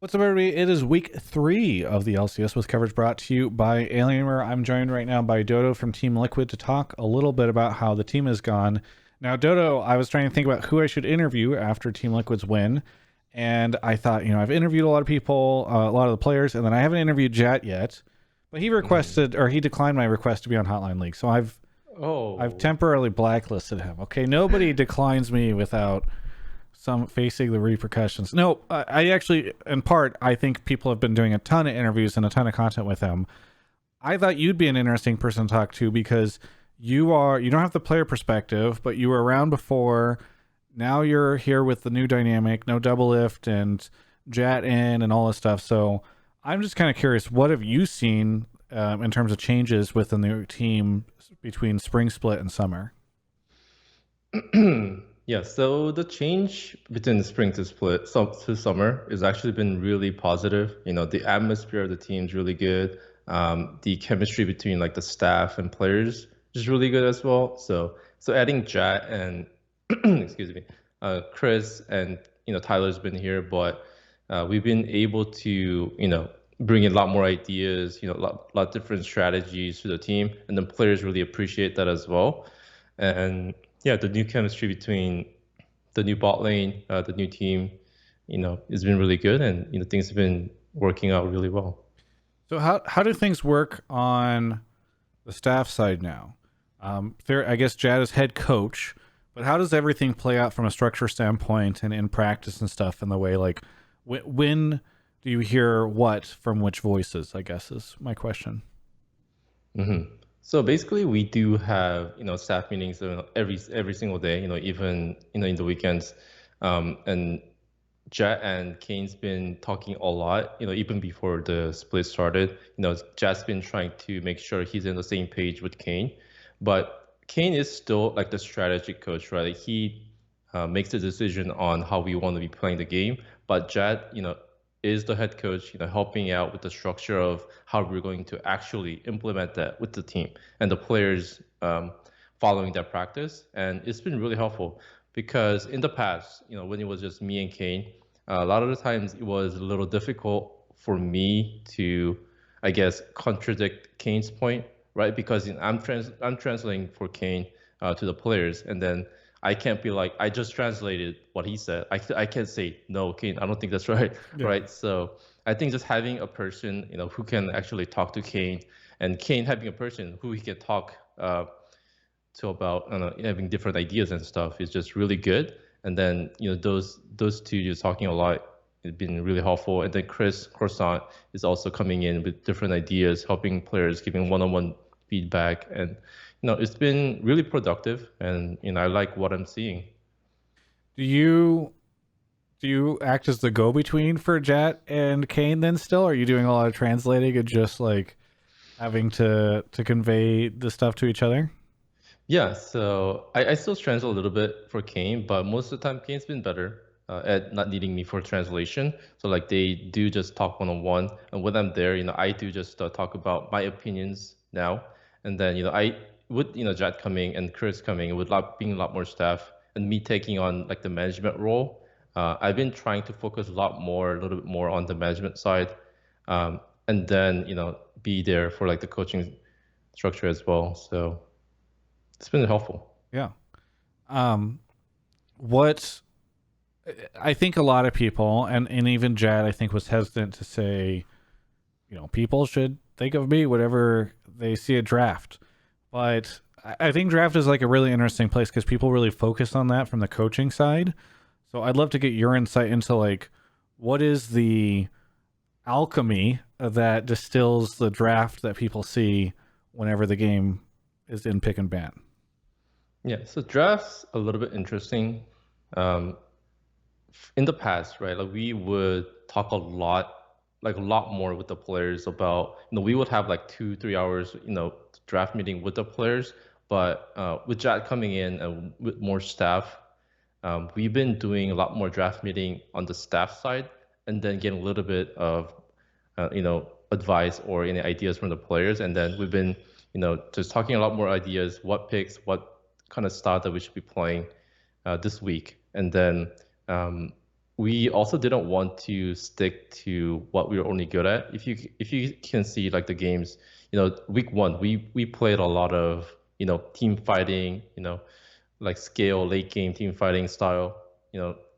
What's up, everybody? It is week 3 of the LCS with coverage brought to you by Alienware. I'm joined right now by Dodo from Team Liquid to talk a little bit about how the team has gone. Now, Dodo, I was trying to think about who I should interview after Team Liquid's win, and I thought, I've interviewed a lot of people, a lot of the players, and then I haven't interviewed Jatt yet, but he requested, or he declined my request to be on Hotline League, so I've Oh, temporarily blacklisted him. Okay, nobody declines me without some facing the repercussions. No, I actually, in part, I think people have been doing a ton of interviews and a ton of content with him. I thought you'd be an interesting person to talk to because you don't have the player perspective, but you were around before. Now you're here with the new dynamic, no double lift and Jatt in and all this stuff. So I'm just kind of curious, what have you seen in terms of changes within the team between spring split and summer? yeah. So the change between the spring to split to summer has actually been really positive. The atmosphere of the team is really good. The chemistry between like the staff and players is really good as well. So adding Jatt and excuse me, Chris and Tyler's been here, but we've been able to bring in a lot more ideas, lot different strategies to the team, and then players really appreciate that as well. And yeah, the new chemistry between the new bot lane, the new team, has been really good, and things have been working out really well. So how do things work on the staff side now? There, I guess Jatt is head coach, but how does everything play out from a structure standpoint and in practice and stuff? In the way, like, when do you hear what from which voices? I guess is my question. hmm So basically, we do have staff meetings every single day. Even in the weekends, and Jatt and Kane's been talking a lot. Even before the split started. Jatt's been trying to make sure he's in the same page with Kane, but Kane is still like the strategic coach, right? Like, he makes the decision on how we want to be playing the game, but Jatt, is the head coach, helping out with the structure of how we're going to actually implement that with the team and the players following that practice. And it's been really helpful because in the past, when it was just me and Kane, a lot of the times it was a little difficult for me to, I guess, contradict Kane's point, right? Because I'm translating for Kane to the players, and then I can't be like, I just translated what he said. I can't say, no, Kane, I don't think that's right, Yeah. right? So I think just having a person, who can actually talk to Kane, and Kane having a person who he can talk to about having different ideas and stuff is just really good. And then those two just talking a lot has been really helpful. And then Chris Croissant is also coming in with different ideas, helping players, giving one-on-one feedback, and it's been really productive. And I like what I'm seeing. Do you act as the go between for Jatt and Kane then still? Are you doing a lot of translating and just like having to convey the stuff to each other? Yeah, so I still translate a little bit for Kane, but most of the time Kane's been better at not needing me for translation. So like they do just talk one on one, and when I'm there, I do just talk about my opinions now, and then I with Jack coming and Chris coming with being a lot more staff and me taking on like the management role. I've been trying to focus a little bit more on the management side, and then be there for like the coaching structure as well. So it's been helpful. Yeah. Um, what I think a lot of people, and even Jatt, I think, was hesitant to say, people should think of me whatever they see a draft. But I think draft is like a really interesting place because people really focus on that from the coaching side. So I'd love to get your insight into like what is the alchemy that distills the draft that people see whenever the game is in pick and ban. Yeah, so drafts a little bit interesting. Um, in the past, right, like we would talk a lot more with the players about, we would have like 2, 3 hours, draft meeting with the players. But with Jack coming in and with more staff, we've been doing a lot more draft meeting on the staff side, and then getting a little bit of, advice or any ideas from the players. And then we've been, just talking a lot more ideas, what picks, what kind of style that we should be playing this week. And then um, we also didn't want to stick to what we were only good at. If you can see like the games, week one we played a lot of team fighting, like scale late game team fighting style,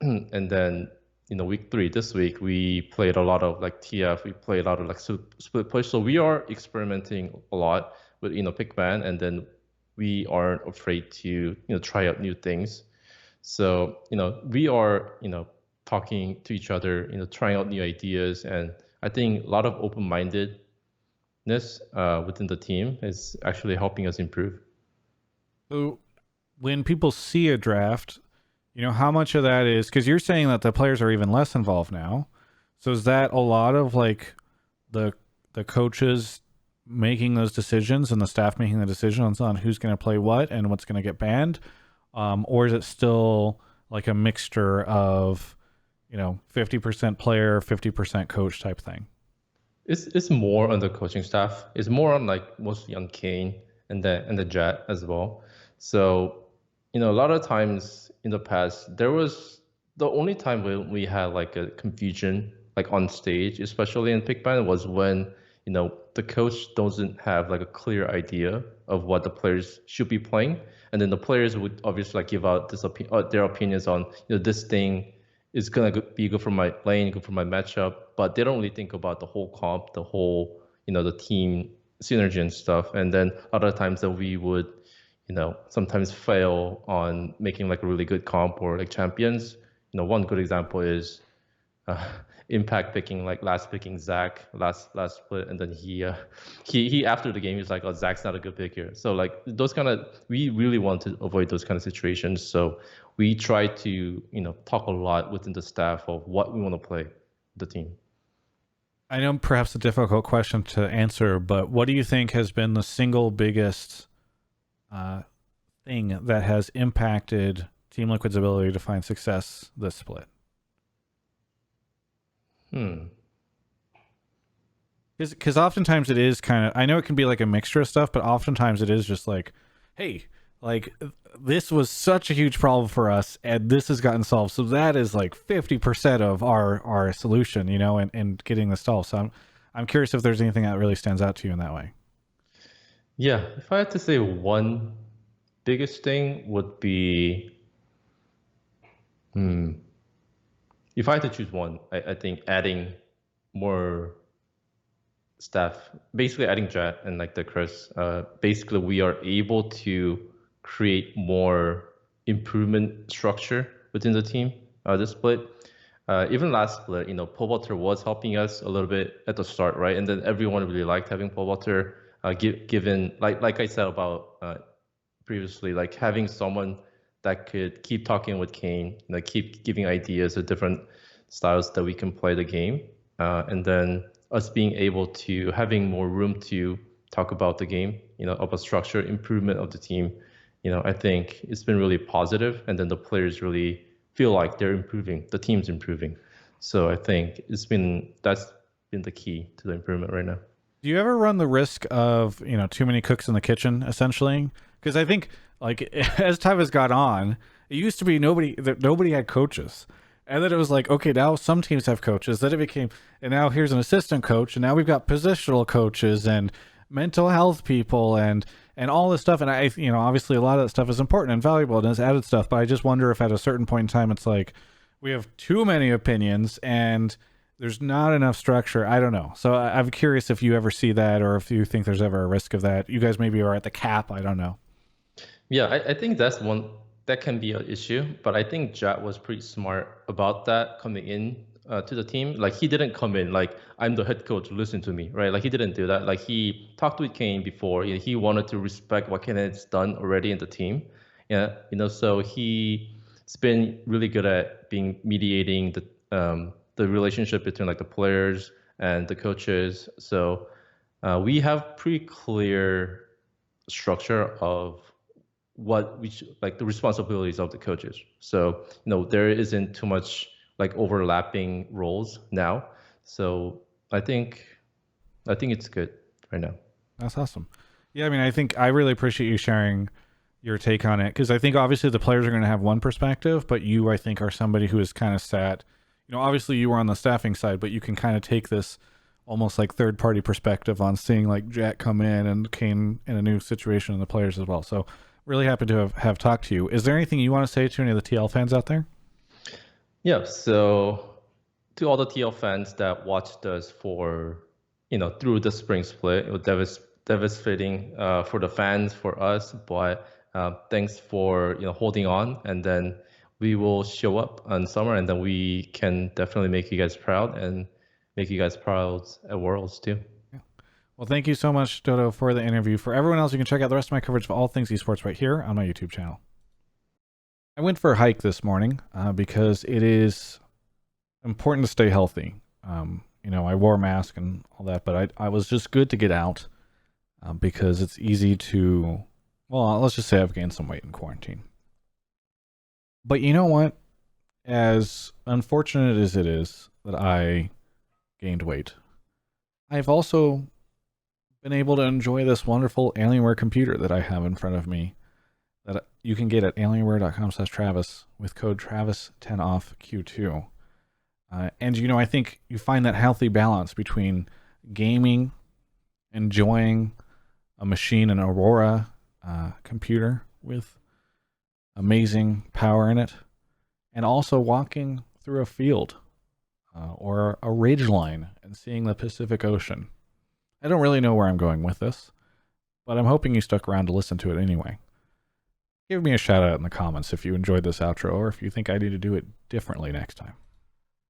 and then week three this week we played a lot of like TF, we played a lot of like split push. So we are experimenting a lot with Pickman, and then we aren't afraid to try out new things. So, we are, talking to each other, trying out new ideas. And I think a lot of open-mindedness within the team is actually helping us improve. So when people see a draft, how much of that is because you're saying that the players are even less involved now. So is that a lot of like the coaches making those decisions and the staff making the decisions on who's going to play what and what's going to get banned? Or is it still like a mixture of 50% player, 50% coach type thing? It's more on the coaching staff. It's more on like mostly on Kane and the Jatt as well. So, a lot of times in the past, there was the only time when we had like a confusion like on stage, especially in Pickband, was when the coach doesn't have like a clear idea of what the players should be playing, and then the players would obviously like give out their opinions on this thing is gonna be good for my lane, good for my matchup, but they don't really think about the whole comp, the whole the team synergy and stuff. And then other times that we would sometimes fail on making like a really good comp or like champions. One good example is uh, Impact picking like last picking Zach last split, and then he after the game he's like, oh, Zach's not a good pick here. So like those kind of, we really want to avoid those kind of situations. So we try to talk a lot within the staff of what we want to play the team. I know perhaps a difficult question to answer, but what do you think has been the single biggest thing that has impacted Team Liquid's ability to find success this split? Because oftentimes it is kind of, I know it can be like a mixture of stuff, but oftentimes it is just like, hey, like this was such a huge problem for us and this has gotten solved. So that is like 50% of our solution, and getting this solved. So I'm curious if there's anything that really stands out to you in that way. Yeah, if I had to say one biggest thing would be, if I had to choose one, I think adding more staff, basically adding Jatt and like the Chris, basically we are able to create more improvement structure within the team this split. Even last split, Paul Walter was helping us a little bit at the start, right? And then everyone really liked having Paul Walter, given like I said about previously, like having someone that could keep talking with Kane, keep giving ideas of different styles that we can play the game, and then us being able to having more room to talk about the game, about structure, improvement of the team. I think it's been really positive, and then the players really feel like they're improving, the team's improving. So I think that's been the key to the improvement right now. Do you ever run the risk of, too many cooks in the kitchen, essentially? Because I think, like, as time has gone on, it used to be nobody had coaches. And then it was like, okay, now some teams have coaches. Then it became, and now here's an assistant coach, and now we've got positional coaches and mental health people and all this stuff. And I, obviously a lot of that stuff is important and valuable and is added stuff. But I just wonder if at a certain point in time, it's like we have too many opinions and there's not enough structure. I don't know. So I'm curious if you ever see that, or if you think there's ever a risk of that. You guys maybe are at the cap. I don't know. Yeah, I think that's one that can be an issue, but I think Jatt was pretty smart about that coming in to the team. Like he didn't come in like, I'm the head coach, listen to me, right? Like he didn't do that. Like he talked with Kane before. He wanted to respect what Kane has done already in the team. Yeah, so he's been really good at being mediating the relationship between like the players and the coaches. So we have pretty clear structure of what we should, like the responsibilities of the coaches. So there isn't too much like overlapping roles now. So I think it's good right now. That's awesome. Yeah, I mean, I think I really appreciate you sharing your take on it, because I think obviously the players are going to have one perspective, but you, I think, are somebody who has kind of sat obviously you were on the staffing side, but you can kind of take this almost like third party perspective on seeing like Jatt come in and Kane in a new situation and the players as well. So really happy to have talked to you. Is there anything you want to say to any of the TL fans out there? Yeah. So to all the TL fans that watched us for, through the spring split, it was devastating for the fans, for us, but thanks for, holding on. And then we will show up on summer, and then we can definitely make you guys proud and make you guys proud at Worlds too. Well, thank you so much, Dodo, for the interview. For everyone else, you can check out the rest of my coverage of all things esports right here on my YouTube channel. I went for a hike this morning because it is important to stay healthy. I wore a mask and all that, but I was just good to get out because it's easy to, well, let's just say I've gained some weight in quarantine. But you know what? As unfortunate as it is that I gained weight, I've also been able to enjoy this wonderful Alienware computer that I have in front of me that you can get at alienware.com/Travis with code Travis10OFF Q2. And I think you find that healthy balance between gaming, enjoying a machine, an Aurora computer with amazing power in it, and also walking through a field or a ridge line and seeing the Pacific Ocean. I don't really know where I'm going with this, but I'm hoping you stuck around to listen to it anyway. Give me a shout out in the comments if you enjoyed this outro or if you think I need to do it differently next time.